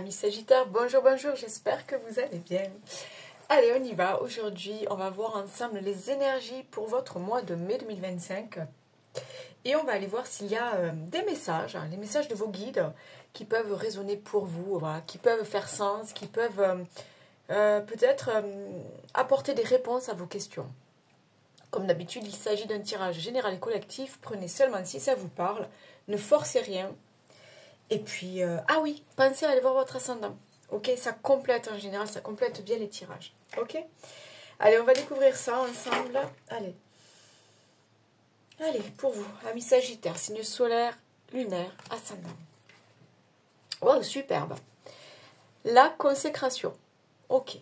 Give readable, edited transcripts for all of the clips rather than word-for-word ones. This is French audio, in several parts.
amis Sagittaires, bonjour, bonjour, j'espère que vous allez bien. Allez, on y va. Aujourd'hui, on va voir ensemble les énergies pour votre mois de mai 2025. Et on va aller voir s'il y a des messages, les messages de vos guides qui peuvent résonner pour vous, voilà, qui peuvent faire sens, qui peuvent peut-être apporter des réponses à vos questions. Comme d'habitude, il s'agit d'un tirage général et collectif. Prenez seulement si ça vous parle. Ne forcez rien. Et puis, ah oui, pensez à aller voir votre ascendant. Ok, ça complète en général, ça complète bien les tirages. Ok. Allez, on va découvrir ça ensemble. Allez. Allez, pour vous, amis Sagittaire, signe solaire, lunaire, ascendant. Wow, superbe. La consécration. Ok.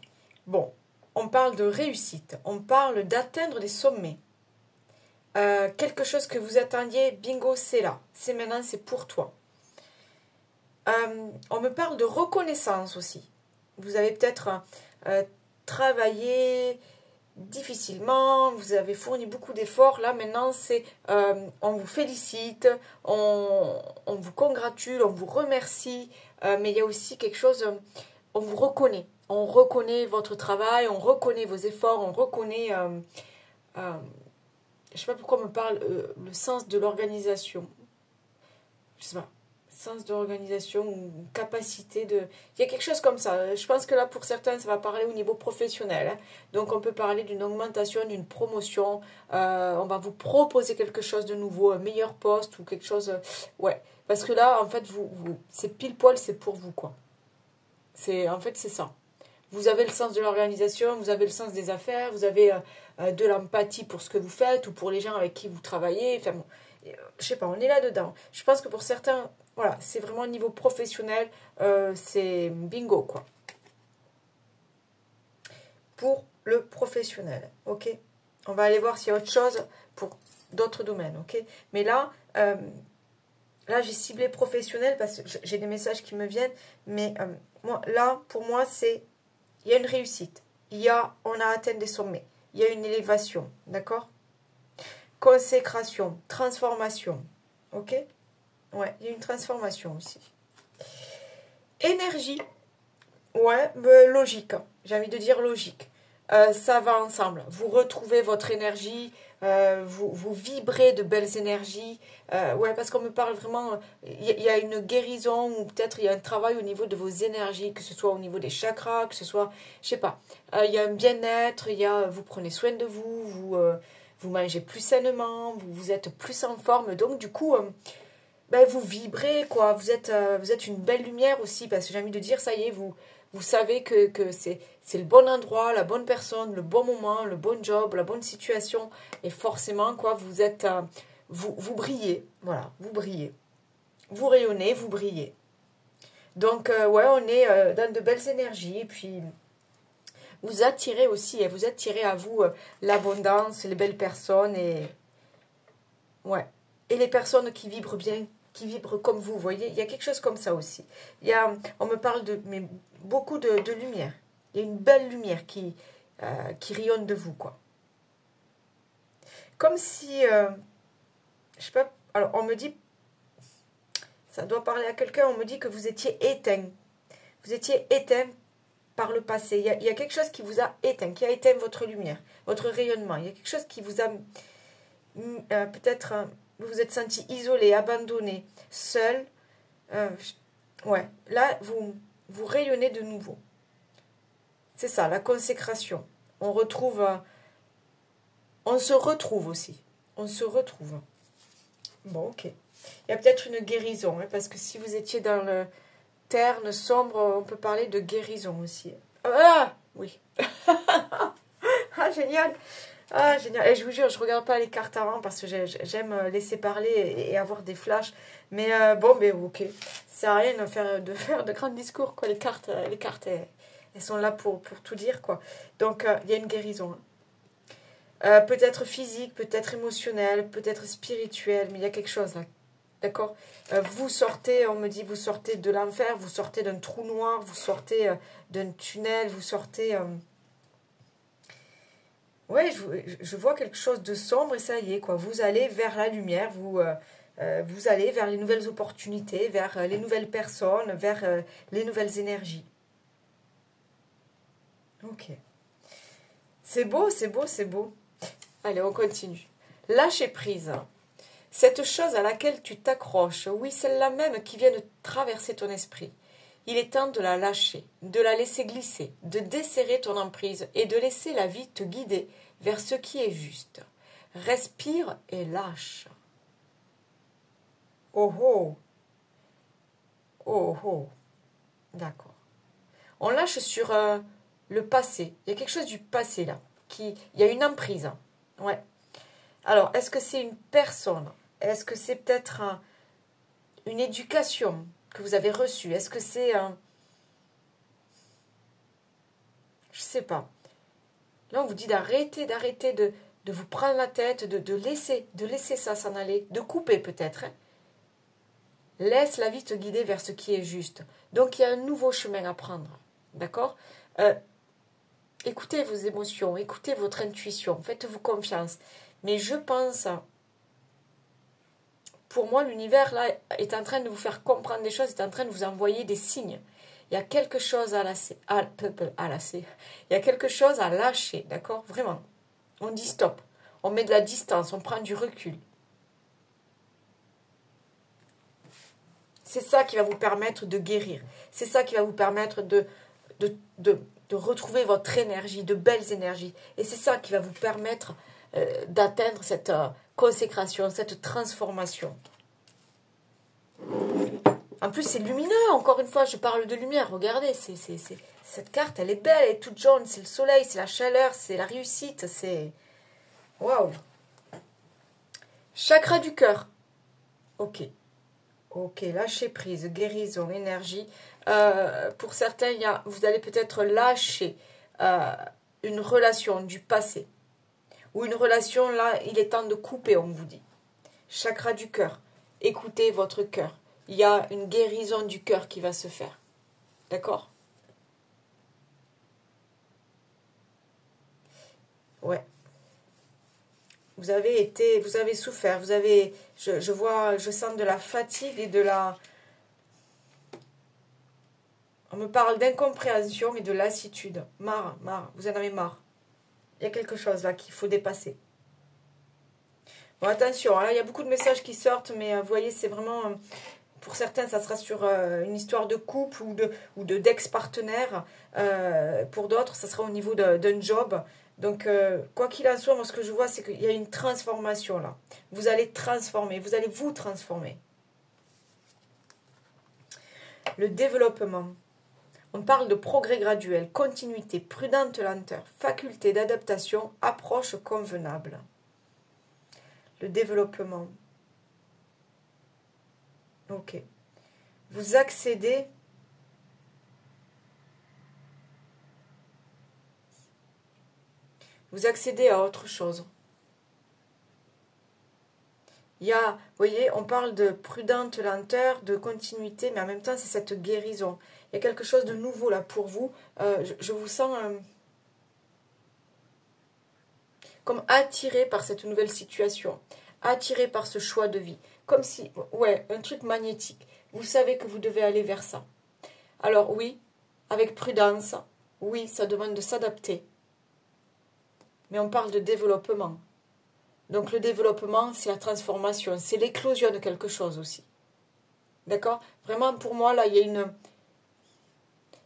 Bon, on parle de réussite, on parle d'atteindre des sommets. Quelque chose que vous attendiez, bingo, c'est là. C'est maintenant, c'est pour toi. On me parle de reconnaissance aussi. Vous avez peut-être travaillé difficilement, vous avez fourni beaucoup d'efforts. Là, maintenant, c'est on vous félicite, on vous congratule, on vous remercie. Mais il y a aussi quelque chose, on vous reconnaît. On reconnaît votre travail, on reconnaît vos efforts, on reconnaît... je ne sais pas pourquoi on me parle le sens de l'organisation. Je sais pas. Sens d'organisation ou capacité de... Il y a quelque chose comme ça. Je pense que là, pour certains, ça va parler au niveau professionnel. Hein. Donc, on peut parler d'une augmentation, d'une promotion. On va vous proposer quelque chose de nouveau, un meilleur poste ou quelque chose... ouais. Parce que là, en fait, c'est pile poil, c'est pour vous, quoi. En fait, c'est ça. Vous avez le sens de l'organisation, vous avez le sens des affaires, vous avez de l'empathie pour ce que vous faites ou pour les gens avec qui vous travaillez. Enfin, bon, je sais pas, on est là-dedans. Je pense que pour certains... Voilà, c'est vraiment au niveau professionnel, c'est bingo, quoi. Pour le professionnel, ok. On va aller voir s'il y a autre chose pour d'autres domaines, ok. Mais là, j'ai ciblé professionnel parce que j'ai des messages qui me viennent. Mais moi, là, pour moi, il y a une réussite. On a atteint des sommets. Il y a une élévation, d'accord. Consécration, transformation, ok. Ouais, il y a une transformation aussi. Énergie. Ouais, logique. J'ai envie de dire logique. Ça va ensemble. Vous retrouvez votre énergie. Vous vibrez de belles énergies. Ouais, parce qu'on me parle vraiment... Il y a une guérison ou peut-être il y a un travail au niveau de vos énergies, que ce soit au niveau des chakras, que ce soit... Je sais pas. Il y a un bien-être. Vous prenez soin de vous. Vous mangez plus sainement. Vous êtes plus en forme. Donc, du coup... vous vibrez, quoi. Vous êtes une belle lumière aussi, parce que j'ai envie de dire, ça y est, vous savez que c'est le bon endroit, la bonne personne, le bon moment, le bon job, la bonne situation. Et forcément, quoi, vous brillez. Voilà, vous brillez. Vous rayonnez, vous brillez. Donc, ouais, on est dans de belles énergies. Et puis, vous attirez aussi, et vous attirez à vous l'abondance, les belles personnes. Et ouais. Et les personnes qui vibrent bien, qui vibrent comme vous voyez, il y a quelque chose comme ça aussi. On me parle mais beaucoup de lumière. Il y a une belle lumière qui rayonne de vous, quoi. Comme si, je sais pas, alors on me dit, ça doit parler à quelqu'un, on me dit que vous étiez éteint. Vous étiez éteint par le passé. Il y a quelque chose qui vous a éteint, qui a éteint votre lumière, votre rayonnement. Il y a quelque chose qui vous a peut-être... vous vous êtes senti isolé, abandonné, seul. Ouais, là, vous rayonnez de nouveau. C'est ça, la consécration. On se retrouve aussi. On se retrouve. Bon, ok. Il y a peut-être une guérison, hein, parce que si vous étiez dans le terne sombre, on peut parler de guérison aussi. Ah, oui. Ah, génial. Ah, génial. Et je vous jure, je ne regarde pas les cartes avant parce que j'aime laisser parler et avoir des flashs. Mais bon, mais ok. Ça sert à rien de faire de grands discours, quoi. Les cartes, elles sont là pour tout dire, quoi. Donc, il y a une guérison. Hein. Peut-être physique, peut-être émotionnelle, peut-être spirituelle, mais il y a quelque chose, là. D'accord. Vous sortez, on me dit, vous sortez de l'enfer, vous sortez d'un trou noir, vous sortez d'un tunnel, vous sortez... Ouais, je vois quelque chose de sombre et ça y est, quoi. Vous allez vers la lumière, Vous allez vers les nouvelles opportunités, vers les nouvelles personnes, vers les nouvelles énergies. Ok. C'est beau, c'est beau, c'est beau. Allez, on continue. Lâcher prise. Cette chose à laquelle tu t'accroches, oui, celle-là même qui vient de traverser ton esprit. Il est temps de la lâcher, de la laisser glisser, de desserrer ton emprise et de laisser la vie te guider vers ce qui est juste. Respire et lâche. Oh oh, oh oh, d'accord. On lâche sur le passé. Il y a quelque chose du passé là. Il y a une emprise. Ouais. Alors, est-ce que c'est une personne? Est-ce que c'est peut-être une éducation que vous avez reçue? Est-ce que c'est un... Je sais pas. Là, on vous dit d'arrêter de vous prendre la tête, de laisser ça s'en aller, de couper peut-être. Hein. Laisse la vie te guider vers ce qui est juste. Donc, il y a un nouveau chemin à prendre. D'accord? Écoutez vos émotions, écoutez votre intuition, faites-vous confiance. Mais je pense, pour moi, l'univers là est en train de vous faire comprendre des choses, est en train de vous envoyer des signes. Il y a quelque chose à lasser, il y a quelque chose à lâcher, d'accord? Vraiment. On dit stop, on met de la distance, on prend du recul. C'est ça qui va vous permettre de guérir. C'est ça qui va vous permettre de retrouver votre énergie, de belles énergies. Et c'est ça qui va vous permettre d'atteindre cette consécration, cette transformation. En plus, c'est lumineux. Encore une fois, je parle de lumière. Regardez, cette carte, elle est belle, elle est toute jaune. C'est le soleil, c'est la chaleur, c'est la réussite. C'est... Waouh! Chakra du cœur. Ok. Ok, lâcher prise, guérison, énergie. Pour certains, vous allez peut-être lâcher une relation du passé. Ou une relation, là, il est temps de couper, on vous dit. Chakra du cœur. Écoutez votre cœur. Il y a une guérison du cœur qui va se faire. D'accord? Ouais. Vous avez souffert, je sens de la fatigue et de la... On me parle d'incompréhension et de lassitude. Marre, vous en avez marre. Il y a quelque chose là qu'il faut dépasser. Bon, attention, là, il y a beaucoup de messages qui sortent, mais vous voyez, c'est vraiment... Pour certains, ça sera sur une histoire de couple ou d'ex-partenaire. Pour d'autres, ça sera au niveau d'un job. Donc, quoi qu'il en soit, moi, ce que je vois, c'est qu'il y a une transformation là. Vous allez transformer, vous allez vous transformer. Le développement. On parle de progrès graduel, continuité, prudente lenteur, faculté d'adaptation, approche convenable. Le développement. Ok. Vous accédez... Vous accédez à autre chose. Il y a, vous voyez, on parle de prudente lenteur, de continuité, mais en même temps, c'est cette guérison. Il y a quelque chose de nouveau là pour vous. Je vous sens comme attiré par cette nouvelle situation, attiré par ce choix de vie. Comme si, ouais, un truc magnétique. Vous savez que vous devez aller vers ça. Alors oui, avec prudence, oui, ça demande de s'adapter. Mais on parle de développement. Donc le développement, c'est la transformation, c'est l'éclosion de quelque chose aussi. D'accord? Vraiment, pour moi, là, il y a une...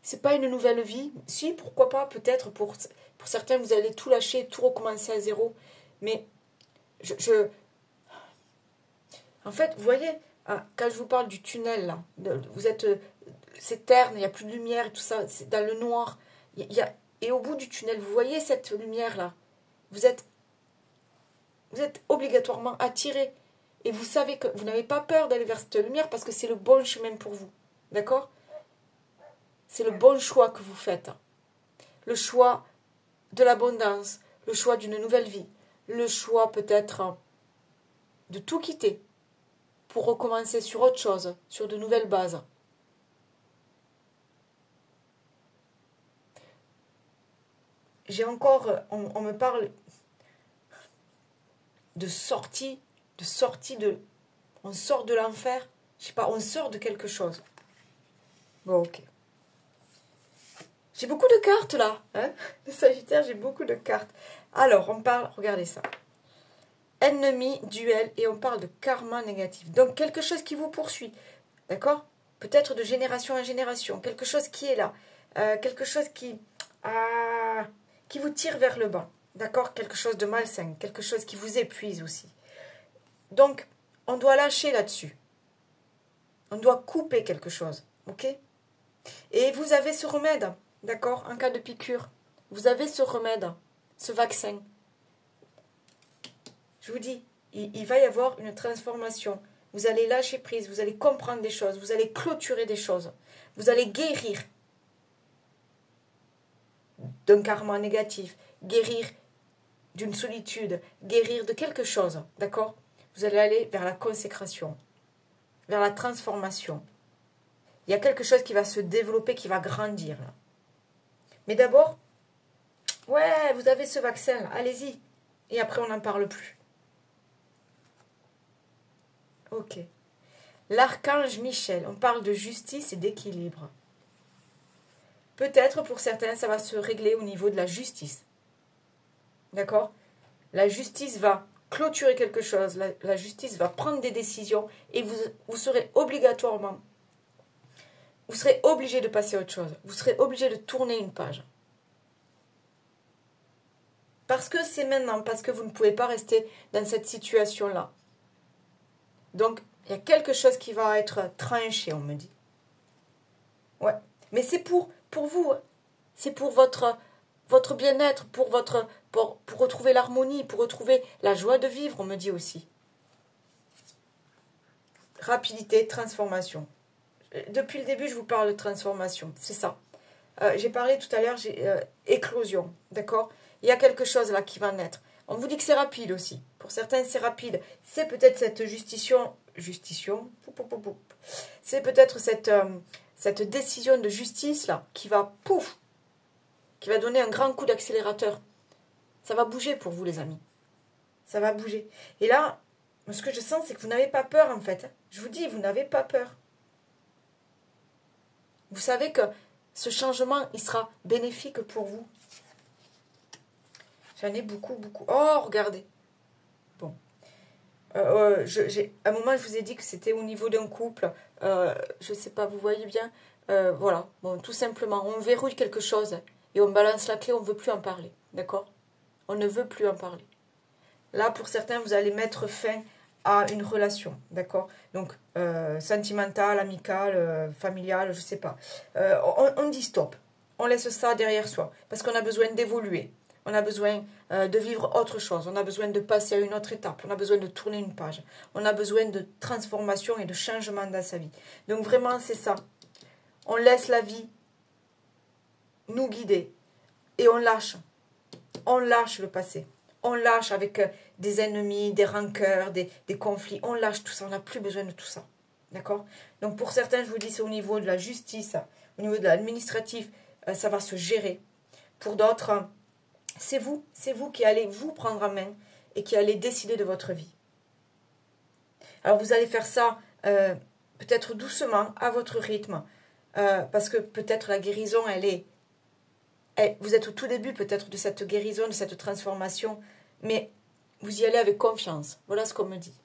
C'est pas une nouvelle vie. Si, pourquoi pas, peut-être, pour certains, vous allez tout lâcher, tout recommencer à zéro. Mais, En fait, vous voyez, quand je vous parle du tunnel, là, vous êtes... c'est terne, il n'y a plus de lumière et tout ça, c'est dans le noir. Et au bout du tunnel, vous voyez cette lumière-là. Vous êtes obligatoirement attiré. Et vous savez que vous n'avez pas peur d'aller vers cette lumière parce que c'est le bon chemin pour vous. D'accord? C'est le bon choix que vous faites. Le choix de l'abondance, le choix d'une nouvelle vie, le choix peut-être de tout quitter pour recommencer sur autre chose, sur de nouvelles bases. J'ai encore, on me parle de sortie de On sort de l'enfer. Je sais pas, on sort de quelque chose. Bon, ok. J'ai beaucoup de cartes là. Hein, le Sagittaire, j'ai beaucoup de cartes. Alors, on parle, regardez ça. Ennemi, duel, et on parle de karma négatif. Donc, quelque chose qui vous poursuit. D'accord? Peut-être de génération en génération. Quelque chose qui est là. Quelque chose qui vous tire vers le bas. D'accord? Quelque chose de malsain. Quelque chose qui vous épuise aussi. Donc, on doit lâcher là-dessus. On doit couper quelque chose. Ok? Et vous avez ce remède. D'accord? En cas de piqûre. Vous avez ce remède. Ce vaccin. Je vous dis, il va y avoir une transformation. Vous allez lâcher prise, vous allez comprendre des choses, vous allez clôturer des choses. Vous allez guérir d'un karma négatif, guérir d'une solitude, guérir de quelque chose. D'accord? Vous allez aller vers la consécration, vers la transformation. Il y a quelque chose qui va se développer, qui va grandir. Là. Mais d'abord, ouais, vous avez ce vaccin, là, allez-y. Et après, on n'en parle plus. Ok. L'archange Michel, on parle de justice et d'équilibre. Peut-être pour certains, ça va se régler au niveau de la justice. D'accord? La justice va clôturer quelque chose, la justice va prendre des décisions et vous serez obligatoirement, vous serez obligé de passer à autre chose. Vous serez obligé de tourner une page. Parce que c'est maintenant, parce que vous ne pouvez pas rester dans cette situation-là. Donc, il y a quelque chose qui va être tranché, on me dit. Ouais. Mais c'est pour vous. Hein. C'est pour votre bien-être, pour retrouver l'harmonie, pour retrouver la joie de vivre, on me dit aussi. Rapidité, transformation. Depuis le début, je vous parle de transformation. C'est ça. J'ai parlé tout à l'heure, éclosion. D'accord? Il y a quelque chose là qui va naître. On vous dit que c'est rapide aussi. Pour certains, c'est rapide. C'est peut-être cette c'est peut-être cette décision de justice là qui va qui va donner un grand coup d'accélérateur. Ça va bouger pour vous les amis. Ça va bouger. Et là, ce que je sens, c'est que vous n'avez pas peur en fait. Je vous dis, vous n'avez pas peur. Vous savez que ce changement, il sera bénéfique pour vous. J'en ai beaucoup. Oh, regardez. Bon. À un moment, je vous ai dit que c'était au niveau d'un couple. Je ne sais pas, vous voyez bien. Voilà. Bon, tout simplement, on verrouille quelque chose et on balance la clé, on ne veut plus en parler. D'accord? On ne veut plus en parler. Là, pour certains, vous allez mettre fin à une relation. D'accord? Donc, sentimentale, amicale, familiale, je ne sais pas. On dit stop. On laisse ça derrière soi. Parce qu'on a besoin d'évoluer. On a besoin de vivre autre chose. On a besoin de passer à une autre étape. On a besoin de tourner une page. On a besoin de transformation et de changement dans sa vie. Donc vraiment, c'est ça. On laisse la vie nous guider. Et on lâche. On lâche le passé. On lâche avec des ennemis, des rancœurs, des conflits. On lâche tout ça. On n'a plus besoin de tout ça. D'accord? Donc pour certains, je vous dis, c'est au niveau de la justice, au niveau de l'administratif, ça va se gérer. Pour d'autres... c'est vous qui allez vous prendre en main et qui allez décider de votre vie. Alors vous allez faire ça peut-être doucement, à votre rythme, parce que peut-être la guérison, vous êtes au tout début peut-être de cette guérison, de cette transformation, mais vous y allez avec confiance. Voilà ce qu'on me dit.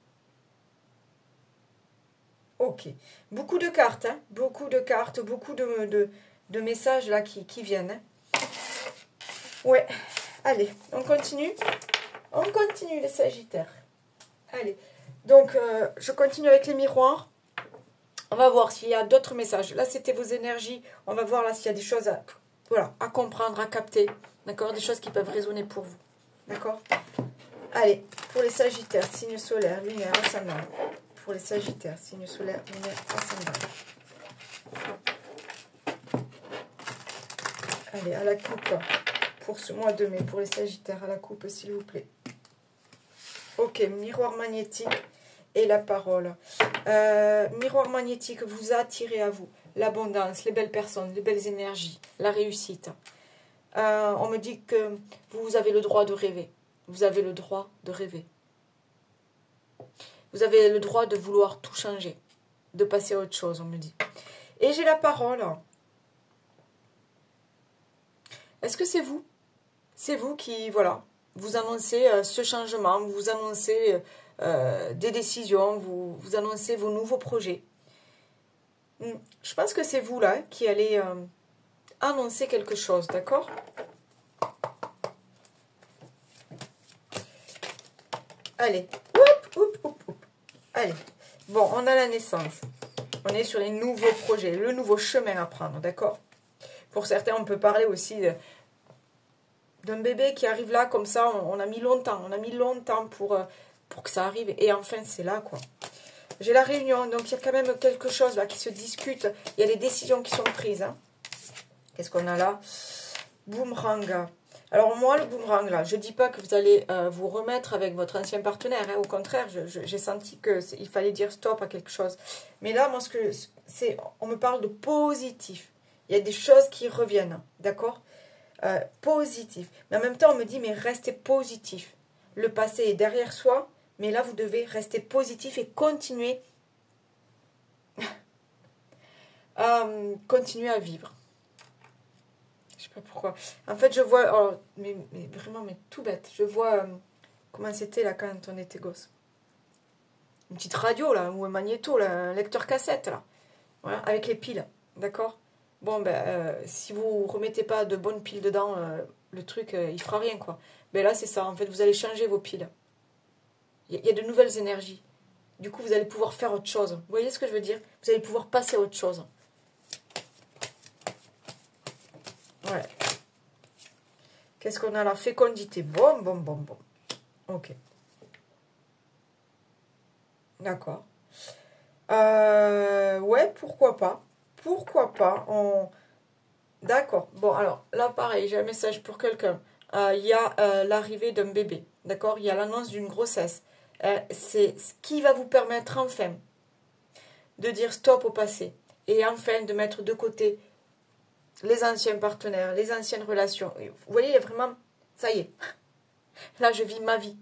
Ok. Beaucoup de cartes, hein, beaucoup de messages là qui viennent. Hein. Ouais. Allez, on continue. On continue les Sagittaires. Allez, donc je continue avec les miroirs. On va voir s'il y a d'autres messages. Là, c'était vos énergies. On va voir là s'il y a des choses à comprendre, à capter. D'accord? Des choses qui peuvent résonner pour vous. D'accord? Allez, pour les Sagittaires, signe solaire, lunaire, ascendant. Pour les Sagittaires, signe solaire, lunaire, ascendant. Allez, à la coupe. Pour ce mois de mai, pour les Sagittaires, à la coupe, s'il vous plaît. Ok, miroir magnétique et la parole. Miroir magnétique, vous attirez à vous l'abondance, les belles personnes, les belles énergies, la réussite. On me dit que vous avez le droit de rêver. Vous avez le droit de rêver. Vous avez le droit de vouloir tout changer, de passer à autre chose, on me dit. Et j'ai la parole. Est-ce que c'est vous? C'est vous qui, voilà, vous annoncez ce changement, vous annoncez des décisions, vous annoncez vos nouveaux projets. Je pense que c'est vous, là, qui allez annoncer quelque chose, d'accord? Allez, allez. Bon, on a la naissance. On est sur les nouveaux projets, le nouveau chemin à prendre, d'accord? Pour certains, on peut parler aussi d'un bébé qui arrive là, comme ça, on a mis longtemps. On a mis longtemps pour que ça arrive. Et enfin, c'est là, quoi. J'ai la réunion, donc il y a quand même quelque chose là qui se discute. Il y a des décisions qui sont prises. Hein. Qu'est-ce qu'on a là? Boomerang. Alors moi, le boomerang, là, je ne dis pas que vous allez vous remettre avec votre ancien partenaire. Hein. Au contraire, j'ai senti qu'il fallait dire stop à quelque chose. Mais là, moi, on me parle de positif. Il y a des choses qui reviennent, d'accord? Positif. Mais en même temps, on me dit, mais restez positif. Le passé est derrière soi, mais là, vous devez rester positif et continuer, continuer à vivre. Je sais pas pourquoi. En fait, je vois, oh, mais vraiment, mais tout bête. Je vois comment c'était là quand on était gosse. Une petite radio là, ou un magnéto, là, un lecteur cassette là, voilà, avec les piles, d'accord? Bon, ben, si vous remettez pas de bonnes piles dedans, le truc, il fera rien, quoi. Ben là, c'est ça, en fait, vous allez changer vos piles. Il y a de nouvelles énergies. Du coup, vous allez pouvoir faire autre chose. Vous voyez ce que je veux dire? Vous allez pouvoir passer à autre chose. Ouais. Qu'est-ce qu'on a là? Fécondité. Bon. Ok. D'accord. Ouais, pourquoi pas? Pourquoi pas? D'accord. Bon, alors, là, pareil, j'ai un message pour quelqu'un. Il y a l'arrivée d'un bébé. D'accord? Il y a l'annonce d'une grossesse. C'est ce qui va vous permettre enfin de dire stop au passé. Et enfin de mettre de côté les anciens partenaires, les anciennes relations. Vous voyez, il y a vraiment... Ça y est. Là, je vis ma vie.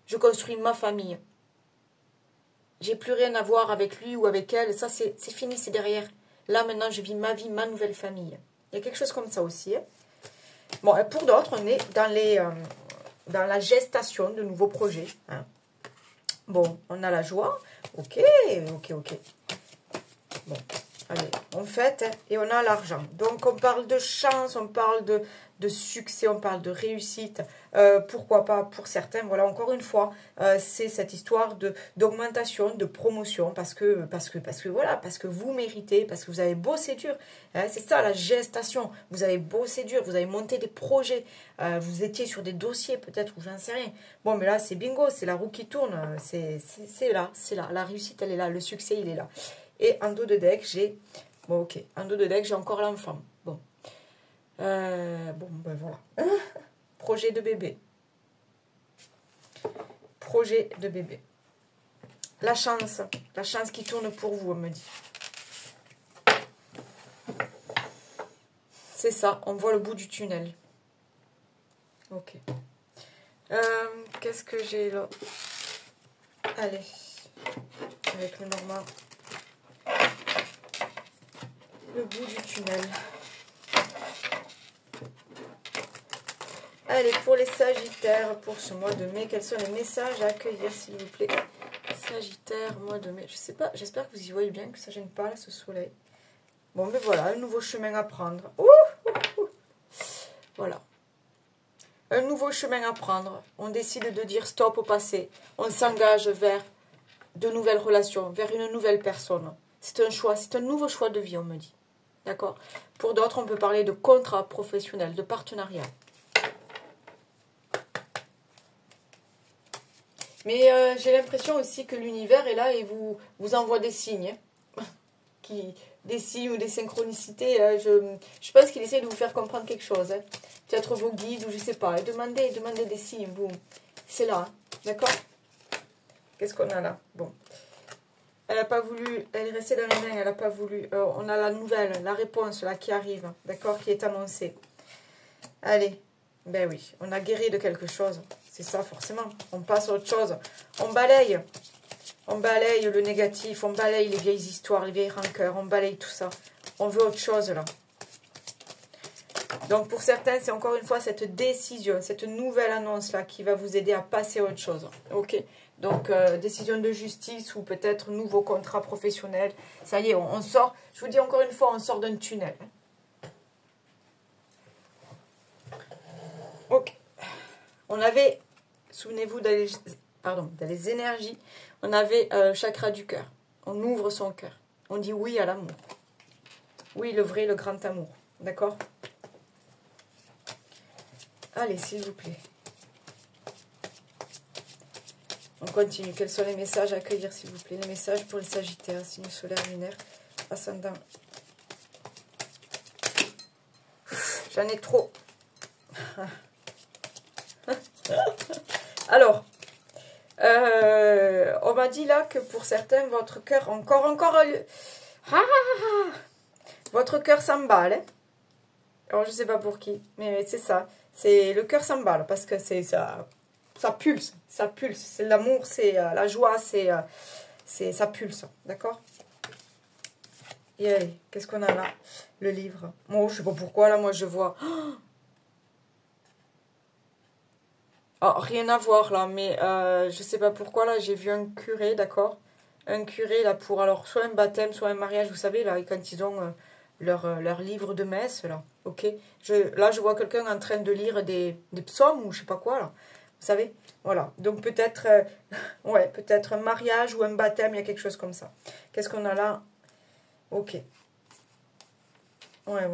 Je construis ma famille. J'ai plus rien à voir avec lui ou avec elle. Ça, c'est fini, c'est derrière. Là, maintenant, je vis ma vie, ma nouvelle famille. Il y a quelque chose comme ça aussi. Hein. Bon, pour d'autres, on est dans la gestation de nouveaux projets. Hein. Bon, on a la joie. Ok. Bon, allez, on fête hein, et on a l'argent. Donc, on parle de chance, on parle de succès, on parle de réussite. Pourquoi pas pour certains, voilà, encore une fois, c'est cette histoire d'augmentation, de promotion, parce que voilà, parce que vous méritez, parce que vous avez bossé dur. Hein, c'est ça, la gestation. Vous avez bossé dur, vous avez monté des projets, vous étiez sur des dossiers peut-être, ou j'en sais rien. Bon, mais là, c'est bingo, c'est la roue qui tourne, c'est là. La réussite, elle est là, le succès, il est là. Et en dos de deck, j'ai... Bon, ok. En dos de deck, j'ai encore l'enfant. Bon. Bon, ben voilà. Projet de bébé. Projet de bébé. La chance qui tourne pour vous, on me dit. C'est ça, on voit le bout du tunnel. Ok. Qu'est-ce que j'ai là? Allez. Avec le normal. Le bout du tunnel. Allez, pour les Sagittaires, pour ce mois de mai, quels sont les messages à accueillir, s'il vous plaît? Sagittaire, mois de mai. Je sais pas, j'espère que vous y voyez bien, que ça ne gêne pas, là, ce soleil. Bon, mais voilà, un nouveau chemin à prendre. Voilà. Un nouveau chemin à prendre. On décide de dire stop au passé. On s'engage vers de nouvelles relations, vers une nouvelle personne. C'est un choix, c'est un nouveau choix de vie, on me dit. D'accord? Pour d'autres, on peut parler de contrat professionnel, de partenariat. Mais j'ai l'impression aussi que l'univers est là et vous envoie des signes. Des signes ou des synchronicités. Je pense qu'il essaie de vous faire comprendre quelque chose. Hein. Peut-être vos guides ou je sais pas. Demandez des signes. Boum. C'est là. Hein. D'accord? Qu'est-ce qu'on a là? Bon. Elle n'a pas voulu. Elle est restée dans les mains. Elle n'a pas voulu. On a la nouvelle, la réponse là qui arrive. D'accord? Qui est annoncée. Allez. Ben oui. On a guéri de quelque chose. C'est ça, forcément. On passe à autre chose. On balaye. On balaye le négatif, on balaye les vieilles histoires, les vieilles rancœurs, on balaye tout ça. On veut autre chose là. Donc pour certains, c'est encore une fois cette décision, cette nouvelle annonce là qui va vous aider à passer à autre chose. Ok. Donc décision de justice ou peut-être nouveau contrat professionnel. Ça y est, on sort, je vous dis encore une fois, on sort d'un tunnel. Ok. On avait, souvenez-vous dans les énergies, on avait chakra du cœur. On ouvre son cœur. On dit oui à l'amour. Oui, le vrai, le grand amour. D'accord? Allez, s'il vous plaît. On continue. Quels sont les messages à accueillir, s'il vous plaît? Les messages pour les Sagittaires, signe solaire, lunaire, ascendant. J'en ai trop. Alors, on m'a dit là que pour certains, votre cœur, votre cœur s'emballe. Hein. Alors, je ne sais pas pour qui, mais c'est ça. C'est le cœur s'emballe parce que c'est ça. Ça pulse, ça pulse. C'est l'amour, c'est la joie, ça pulse. D'accord? Et allez, qu'est-ce qu'on a là? Le livre. Moi, je ne sais pas pourquoi, là, moi, je vois... Oh, rien à voir, là, mais je ne sais pas pourquoi, là, j'ai vu un curé, d'accord? Un curé, là, pour, alors, soit un baptême, soit un mariage, vous savez, là, quand ils ont leur livre de messe, là, ok? Là, je vois quelqu'un en train de lire des psaumes, ou je sais pas quoi, là. Vous savez? Voilà. Donc peut-être ouais, peut-être un mariage ou un baptême, il y a quelque chose comme ça. Qu'est-ce qu'on a là? Ok. Ouais.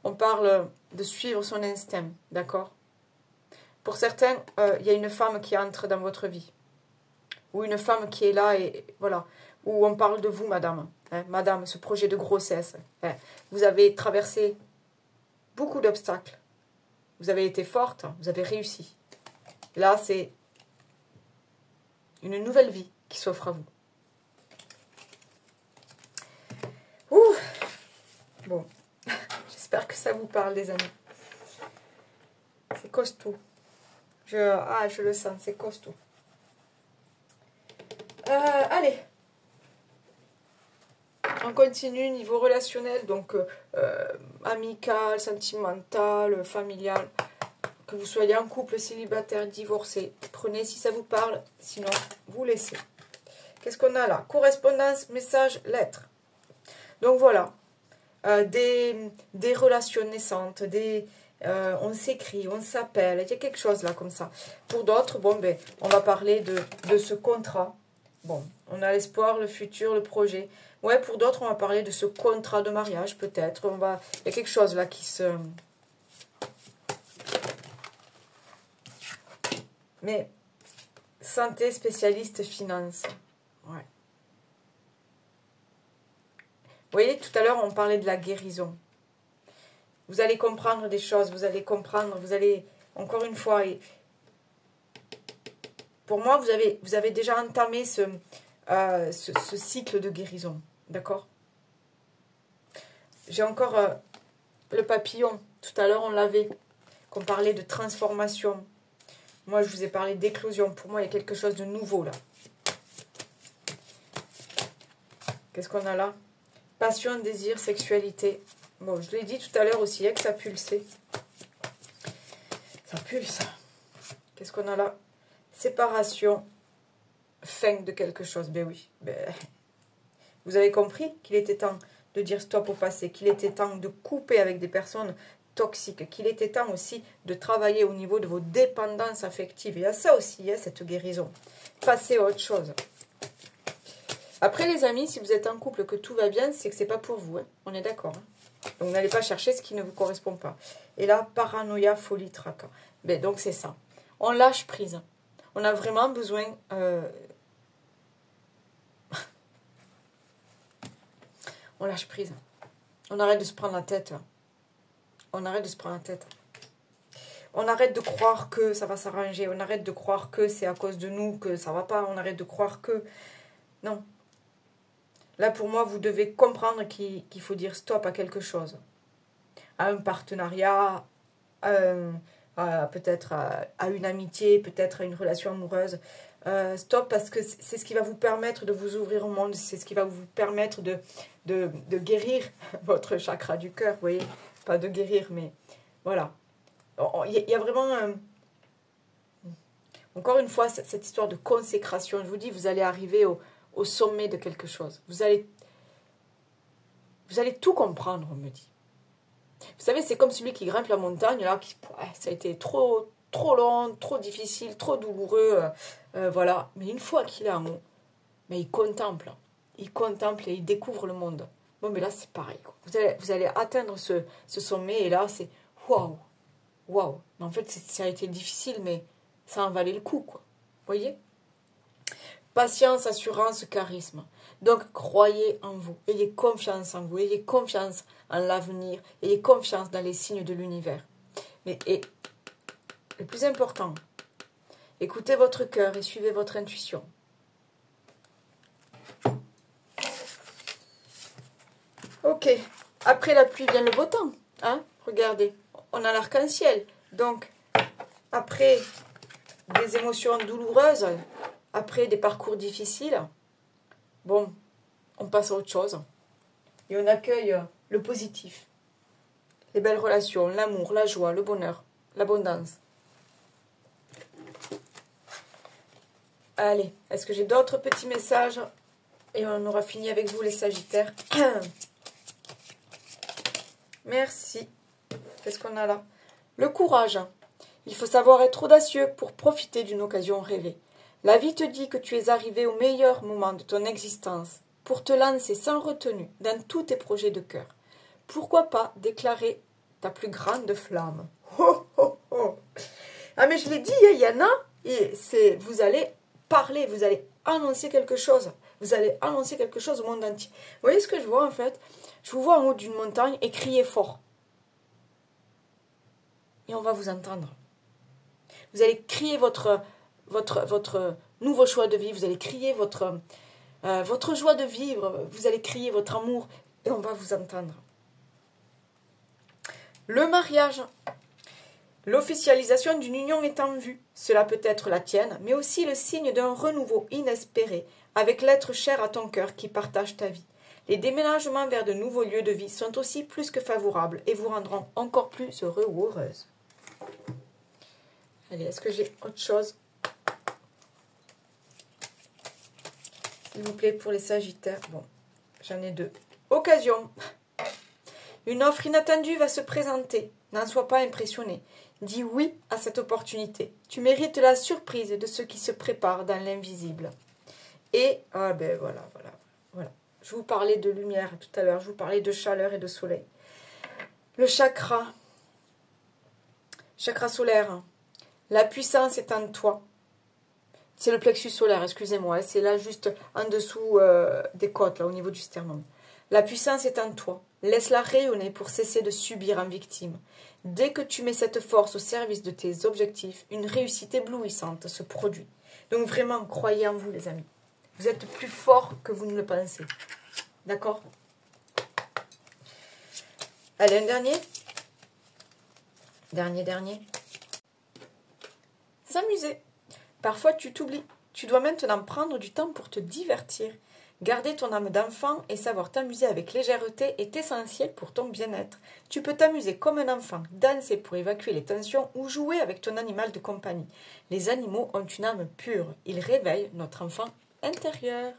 On parle de suivre son instinct, d'accord? Pour certains, il y a une femme qui entre dans votre vie. Ou une femme qui est là et voilà. Ou on parle de vous, madame. Hein, madame, ce projet de grossesse. Hein, vous avez traversé beaucoup d'obstacles. Vous avez été forte, vous avez réussi. Là, c'est une nouvelle vie qui s'offre à vous. Ouh. Bon, j'espère que ça vous parle, les amis. C'est costaud. Je le sens, c'est costaud. Allez. On continue niveau relationnel, donc amical, sentimental, familial. Que vous soyez en couple, célibataire, divorcé, prenez si ça vous parle, sinon vous laissez. Qu'est-ce qu'on a là? Correspondance, message, lettre. Donc voilà, des relations naissantes, on s'écrit, on s'appelle, il y a quelque chose là comme ça. Pour d'autres, bon ben, on va parler de ce contrat. Bon, on a l'espoir, le futur, le projet. Ouais, pour d'autres, on va parler de ce contrat de mariage peut-être. Il y a quelque chose là qui se... Mais, santé, spécialiste, finance. Ouais. Vous voyez, tout à l'heure, on parlait de la guérison. Vous allez comprendre des choses, vous allez comprendre, vous allez, encore une fois, pour moi, vous avez déjà entamé ce cycle de guérison. D'accord? J'ai encore le papillon. Tout à l'heure, on l'avait, qu'on parlait de transformation. Moi, je vous ai parlé d'éclosion. Pour moi, il y a quelque chose de nouveau, là. Qu'est-ce qu'on a là? Passion, désir, sexualité. Bon, je l'ai dit tout à l'heure aussi, que ça pulsait. Ça pulse. Qu'est-ce qu'on a là? Séparation. Fin de quelque chose. Ben oui. Ben... Vous avez compris qu'il était temps de dire stop au passé, qu'il était temps de couper avec des personnes toxiques, qu'il était temps aussi de travailler au niveau de vos dépendances affectives. Il y a ça aussi, hein, cette guérison. Passez à autre chose. Après, les amis, si vous êtes en couple, que tout va bien, c'est que c'est pas pour vous. Hein. On est d'accord. Hein. Donc, n'allez pas chercher ce qui ne vous correspond pas. Et là, paranoïa, folie, tracas. Ben, donc, c'est ça. On lâche prise. On a vraiment besoin... On lâche prise. On arrête de se prendre la tête. On arrête de se prendre la tête. On arrête de croire que ça va s'arranger. On arrête de croire que c'est à cause de nous que ça va pas. On arrête de croire que... Non. Là, pour moi, vous devez comprendre qu'il faut dire stop à quelque chose. À un partenariat, peut-être à une amitié, peut-être à une relation amoureuse. Stop, parce que c'est ce qui va vous permettre de vous ouvrir au monde. C'est ce qui va vous permettre de guérir votre chakra du cœur. Vous voyez, pas de guérir, mais voilà. Il y a vraiment... encore une fois, cette histoire de consécration. Je vous dis, vous allez arriver au sommet de quelque chose. Vous allez tout comprendre, on me dit. Vous savez, c'est comme celui qui grimpe la montagne, là, ça a été trop long, trop difficile, trop douloureux, voilà. Mais une fois qu'il est en haut, mais il contemple et il découvre le monde. Bon, mais là, c'est pareil, quoi. Vous allez atteindre ce sommet, et là, c'est waouh, waouh. Mais en fait, ça a été difficile, mais ça en valait le coup, quoi. Vous voyez? Patience, assurance, charisme. Donc, croyez en vous. Ayez confiance en vous. Ayez confiance en l'avenir. Ayez confiance dans les signes de l'univers. Et le plus important, écoutez votre cœur et suivez votre intuition. Ok. Après la pluie vient le beau temps. Hein? Regardez. On a l'arc-en-ciel. Donc, après des émotions douloureuses, après des parcours difficiles, bon, on passe à autre chose. Et on accueille le positif. Les belles relations, l'amour, la joie, le bonheur, l'abondance. Allez, est-ce que j'ai d'autres petits messages? Et on aura fini avec vous, les Sagittaires. Merci. Qu'est-ce qu'on a là? Le courage. Il faut savoir être audacieux pour profiter d'une occasion rêvée. La vie te dit que tu es arrivé au meilleur moment de ton existence pour te lancer sans retenue dans tous tes projets de cœur. Pourquoi pas déclarer ta plus grande flamme? Oh, oh, oh. Ah, mais je l'ai dit, il y en a, et vous allez parler, vous allez annoncer quelque chose. Vous allez annoncer quelque chose au monde entier. Vous voyez ce que je vois en fait? Je vous vois en haut d'une montagne et crier fort. Et on va vous entendre. Vous allez crier votre nouveau choix de vie. Vous allez crier votre joie de vivre. Vous allez crier votre amour. Et on va vous entendre. Le mariage. L'officialisation d'une union est en vue. Cela peut être la tienne, mais aussi le signe d'un renouveau inespéré avec l'être cher à ton cœur qui partage ta vie. Les déménagements vers de nouveaux lieux de vie sont aussi plus que favorables et vous rendront encore plus heureux ou heureuse. Allez, est-ce que j'ai autre chose? S'il vous plaît, pour les Sagittaires. Bon, j'en ai deux. Occasion. Une offre inattendue va se présenter. N'en sois pas impressionné. Dis oui à cette opportunité. Tu mérites la surprise de ce qui se prépare dans l'invisible. Et, ah ben voilà. Je vous parlais de lumière tout à l'heure. Je vous parlais de chaleur et de soleil. Le chakra. Chakra solaire. La puissance est en toi. C'est le plexus solaire, excusez-moi. C'est là juste en dessous des côtes, là, au niveau du sternum. La puissance est en toi. Laisse-la rayonner pour cesser de subir en victime. Dès que tu mets cette force au service de tes objectifs, une réussite éblouissante se produit. Donc vraiment, croyez en vous, les amis. Vous êtes plus fort que vous ne le pensez. D'accord? Allez, un dernier. Dernier. S'amuser. Parfois, tu t'oublies. Tu dois maintenant prendre du temps pour te divertir. Garder ton âme d'enfant et savoir t'amuser avec légèreté est essentiel pour ton bien-être. Tu peux t'amuser comme un enfant, danser pour évacuer les tensions ou jouer avec ton animal de compagnie. Les animaux ont une âme pure. Ils réveillent notre enfant intérieur.